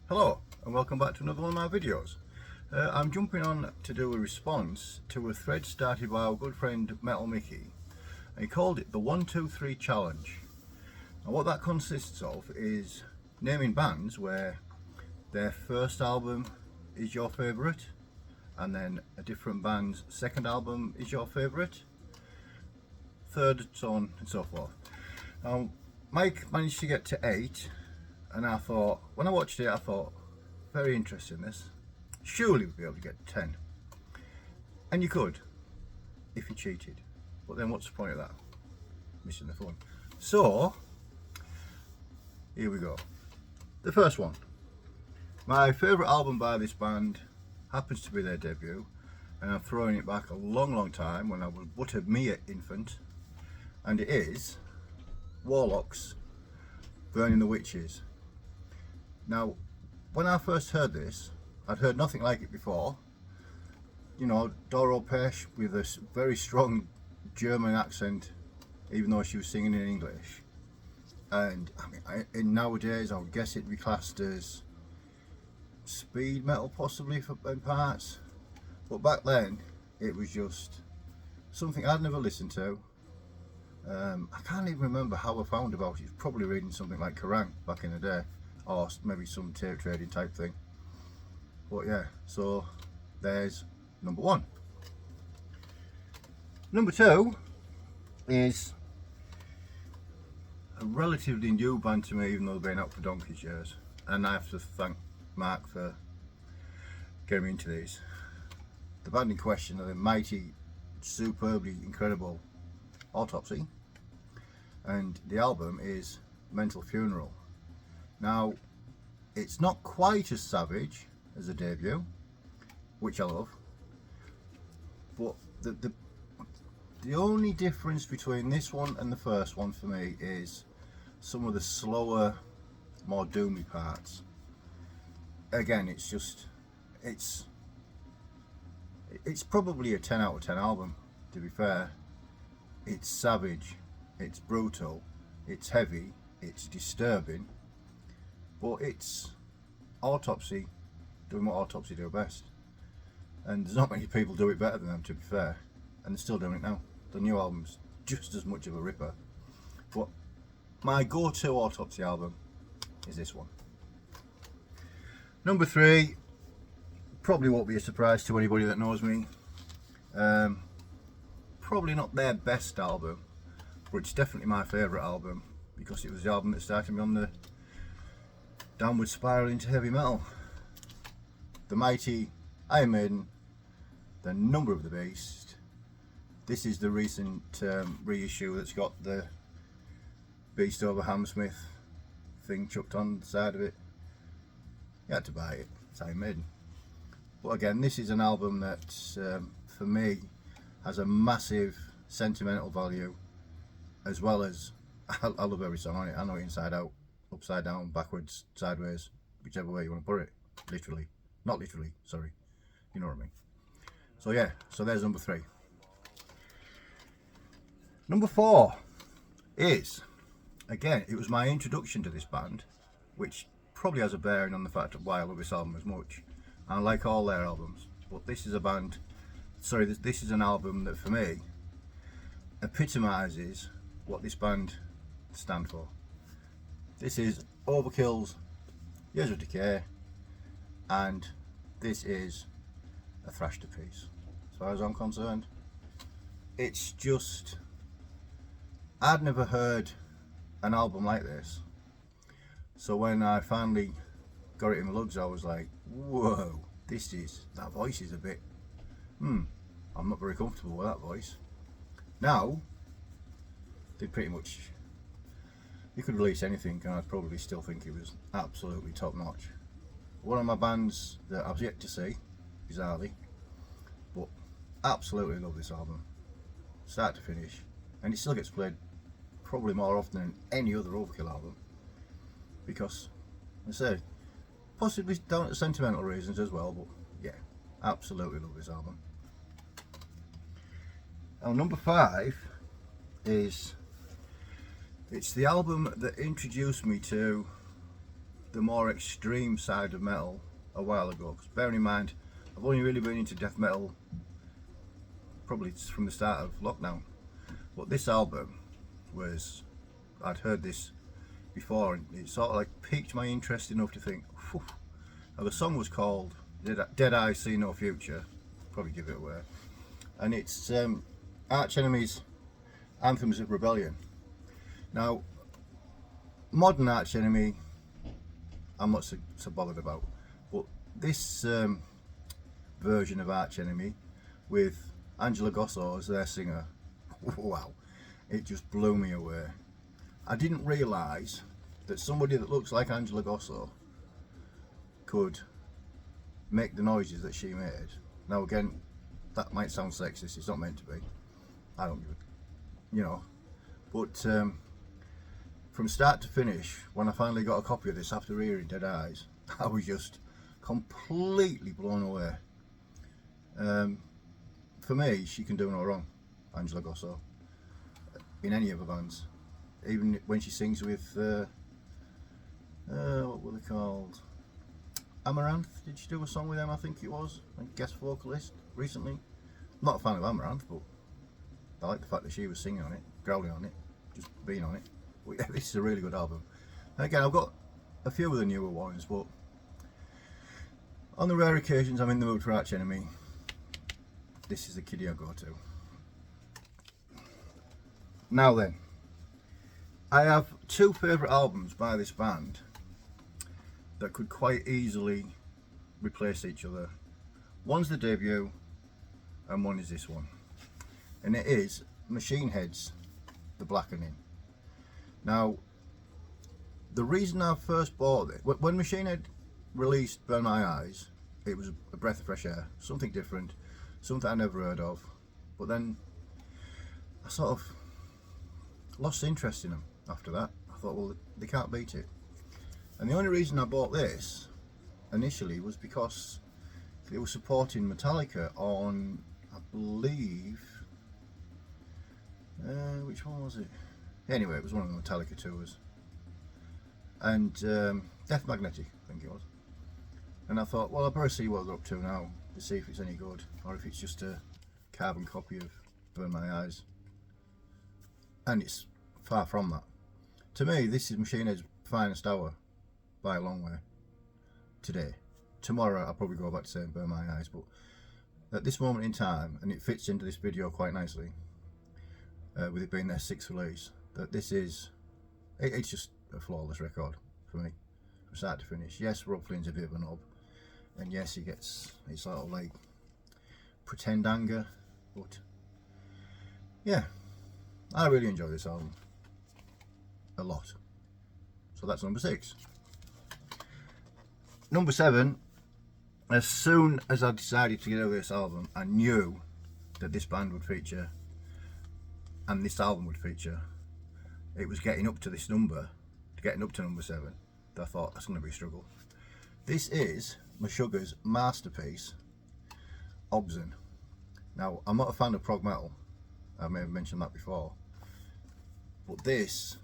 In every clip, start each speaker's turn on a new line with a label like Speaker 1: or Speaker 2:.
Speaker 1: Hello and welcome back to another one of my videos. I'm jumping on to do a response to a thread started by our good friend Metal Mickey. He called it the 1-2-3 challenge. And what that consists of is naming bands where their first album is your favourite and then a different band's second album is your favourite, third, so on and so forth. Now Mike managed to get to 8 and I thought, when I watched it, I thought, very interesting this. Surely we'd be able to get 10. And you could, if you cheated. But then what's the point of that? Missing the fun. So, here we go. The first one. My favourite album by this band happens to be their debut. And I'm throwing it back a long time when I was but a mere infant. And it is Warlocks, Burning the Witches. Now, when I first heard this, I'd heard nothing like it before. You know, Doro Pesch with a very strong German accent, even though she was singing in English. And I mean, nowadays I would guess it'd be classed as speed metal, possibly in parts. But back then, it was just something I'd never listened to. I can't even remember how I found about it. Probably reading something like Kerrang back in the day, or maybe some tape trading type thing. But yeah, so there's number 1. Number 2 is a relatively new band to me, even though they've been out for donkey's years, and I have to thank Mark for getting me into these. The band in question are the mighty, superbly incredible Autopsy, and the album is Mental Funeral. Now, it's not quite as savage as a debut, which I love, but the only difference between this one and the first one for me is some of the slower, more doomy parts. Again, it's probably a 10 out of 10 album, to be fair. It's savage, it's brutal, it's heavy, it's disturbing, but it's Autopsy doing what Autopsy do best. And there's not many people do it better than them, to be fair, and they're still doing it now. The new album's just as much of a ripper. But my go-to Autopsy album is this one. Number 3, probably won't be a surprise to anybody that knows me. Probably not their best album, but it's definitely my favourite album because it was the album that started me on the downward spiral into heavy metal. The mighty Iron Maiden, the Number of the Beast. This is the recent reissue that's got the Beast over Hammersmith thing chucked on the side of it. You had to buy it, it's Iron Maiden. But again, this is an album that for me has a massive sentimental value, as well as I love every song on it. I know it inside out, upside down, backwards, sideways, whichever way you want to put it. Literally, not literally, sorry, you know what I mean. So yeah, so there's number 3. Number 4 is, again, it was my introduction to this band, which probably has a bearing on the fact of why I love this album as much. I like all their albums, but this is a band, sorry, this is an album that for me epitomises what this band stand for. This is Overkill's Years of Decay, and this is a thrashed piece. As far as I'm concerned, it's just, I'd never heard an album like this. So when I finally got it in my lugs, I was like, whoa, that voice is a bit, I'm not very comfortable with that voice. Now, they pretty much, you could release anything and I'd probably still think it was absolutely top notch. One of my bands that I've yet to see, bizarrely, but absolutely love this album, start to finish, and it still gets played probably more often than any other Overkill album, because, I say, possibly down to sentimental reasons as well, but yeah, absolutely love this album. Now number 5 is, it's the album that introduced me to the more extreme side of metal a while ago. Because bearing in mind, I've only really been into death metal probably from the start of lockdown. But this album was, I'd heard this before, and it sort of like piqued my interest enough to think, phew. Now the song was called Dead Eyes See No Future, probably give it away, and it's Arch Enemy's Anthems of Rebellion. Now, modern Arch Enemy, I'm not so bothered about, but this version of Arch Enemy with Angela Gosso as their singer, wow, it just blew me away. I didn't realise that somebody that looks like Angela Gosso could make the noises that she made. Now again, that might sound sexist, it's not meant to be. I don't give a, you know. But from start to finish, when I finally got a copy of this after hearing Dead Eyes, I was just completely blown away. For me, she can do no wrong, Angela Gosso, in any of her bands. Even when she sings with, what were they called? Amaranth, did she do a song with them, I think it was? A guest vocalist recently. I'm not a fan of Amaranth, but I like the fact that she was singing on it, growling on it, just being on it. But yeah, this is a really good album. And again, I've got a few of the newer ones, but on the rare occasions I'm in the mood for Arch Enemy, this is the kiddie I go to. Now then, I have two favourite albums by this band that could quite easily replace each other. One's the debut and one is this one, and it is Machine Head's The Blackening. Now, the reason I first bought it, when Machine Head released Burn My Eyes, it was a breath of fresh air, something different, something I never heard of, but then I sort of lost interest in them after that. I thought, well, they can't beat it. And the only reason I bought this initially was because it was supporting Metallica on, I believe, which one was it? Anyway, it was one of the Metallica tours. And Death Magnetic, I think it was. And I thought, well, I better see what they're up to now to see if it's any good, or if it's just a carbon copy of Burn My Eyes. And it's far from that. To me, this is Machine Head's finest hour by a long way today. Tomorrow I'll probably go back to saying Burn My Eyes, but at this moment in time, and it fits into this video quite nicely, with it being their sixth release, that this is, it's just a flawless record for me, from start to finish. Yes, Rob Flynn's a bit of a knob, and yes, he gets, it's sort of like pretend anger, but yeah, I really enjoy this album a lot. So that's number 6. Number 7, as soon as I decided to get over this album, I knew that this band would feature and this album would feature. It was getting up to this number, getting up to number 7, that I thought that's going to be a struggle. This is Meshuggah's masterpiece, Obscene. Now, I'm not a fan of prog metal, I may have mentioned that before, but this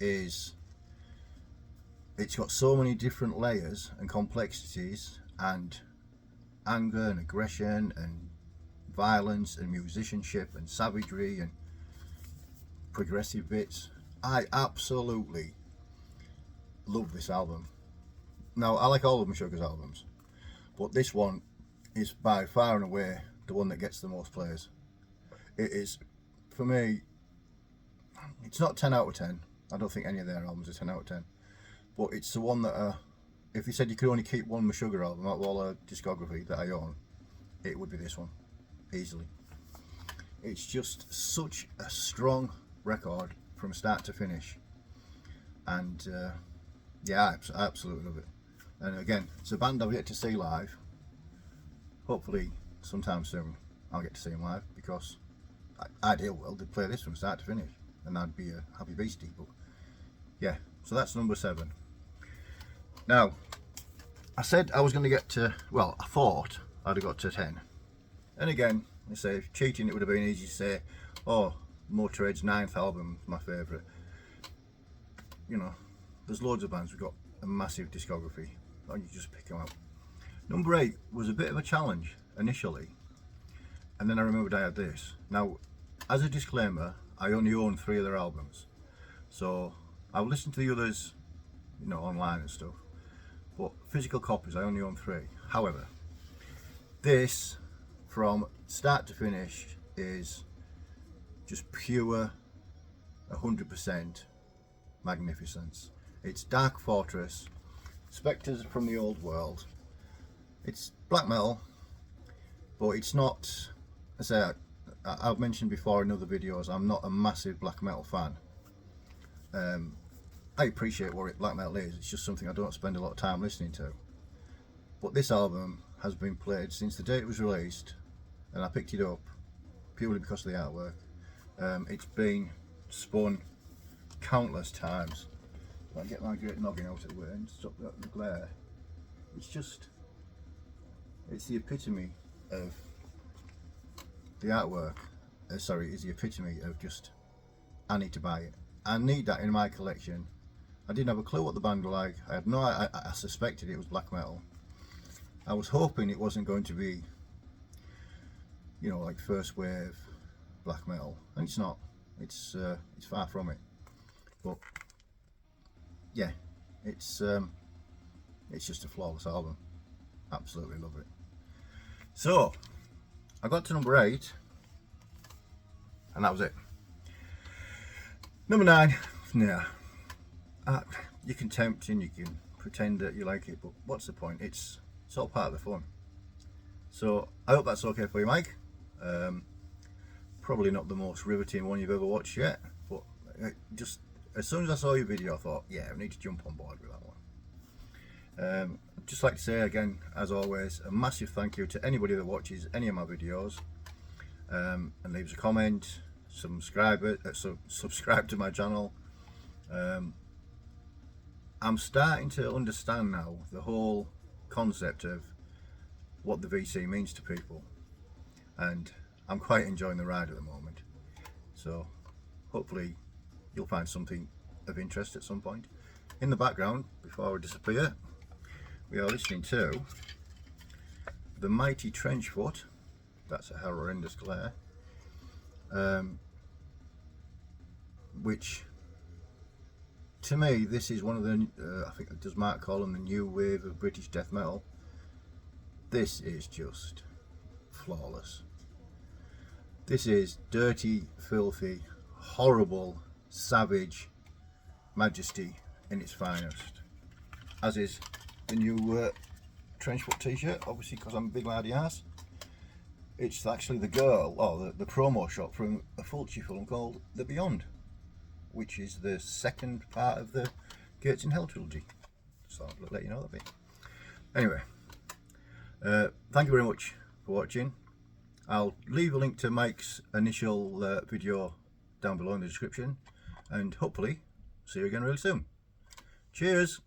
Speaker 1: is, it's got so many different layers and complexities and anger and aggression and violence and musicianship and savagery and progressive bits. I absolutely love this album. Now, I like all of Meshuggah's albums, but this one is by far and away the one that gets the most plays. It is, for me, it's not 10 out of 10. I don't think any of their albums are 10 out of 10. But it's the one that, if you said you could only keep one Meshuggah album out of all the discography that I own, it would be this one, easily. It's just such a strong record from start to finish. And yeah, I absolutely love it. And again, it's a band I've yet to see live. Hopefully, sometime soon, I'll get to see them live, because ideal world, they'd play this from start to finish, and I'd be a happy beastie. But yeah, so that's number 7. Now, I said I was going to get to, well, I thought I'd have got to 10. And again, I say, if cheating, it would have been easy to say, oh, Motorhead's 9th album is my favourite. You know, there's loads of bands. We've got a massive discography. You just pick them out. Number 8 was a bit of a challenge initially, and then I remembered I had this. Now, as a disclaimer, I only own 3 of their albums, so I'll listen to the others, you know, online and stuff, but physical copies I only own 3. However, this from start to finish is just pure 100% magnificence. It's Dark Fortress, Spectres from the Old World. It's black metal, but it's not, as I've mentioned before in other videos, I'm not a massive black metal fan. I appreciate what black metal is, it's just something I don't spend a lot of time listening to. But this album has been played since the day it was released, and I picked it up purely because of the artwork. It's been spun countless times. If I get my great noggin out of the way and stop the glare, it's the epitome of the artwork. It's the epitome of just, I need to buy it. I need that in my collection. I didn't have a clue what the band were like. I had no, I suspected it was black metal. I was hoping it wasn't going to be, you know, like first wave black metal, and it's not. It's far from it. But yeah, it's just a flawless album. Absolutely love it. So I got to number 8, and that was it. Number 9, yeah. You can tempt and you can pretend that you like it, but what's the point? It's all part of the fun. So I hope that's okay for you, Mike. Probably not the most riveting one you've ever watched yet, but just as soon as I saw your video, I thought, yeah, I need to jump on board with that one. I'd just like to say again, as always, a massive thank you to anybody that watches any of my videos and leaves a comment, subscribe to my channel. I'm starting to understand now the whole concept of what the VC means to people, and I'm quite enjoying the ride at the moment. So hopefully you'll find something of interest at some point. In the background, before I disappear, we are listening to The Mighty Trenchfoot. That's a horrendous glare. Which, to me, this is one of the, I think, does Mark call them the new wave of British death metal? This is just flawless. This is dirty, filthy, horrible, savage majesty in its finest. As is the new Trenchfoot t-shirt, obviously, because I'm a big laddie ass. It's actually the girl, or the promo shot from a Fulci film called The Beyond, which is the second part of the Gates in Hell trilogy. So I'll let you know that bit. Anyway, thank you very much for watching. I'll leave a link to Mike's initial video down below in the description, and hopefully see you again really soon. Cheers!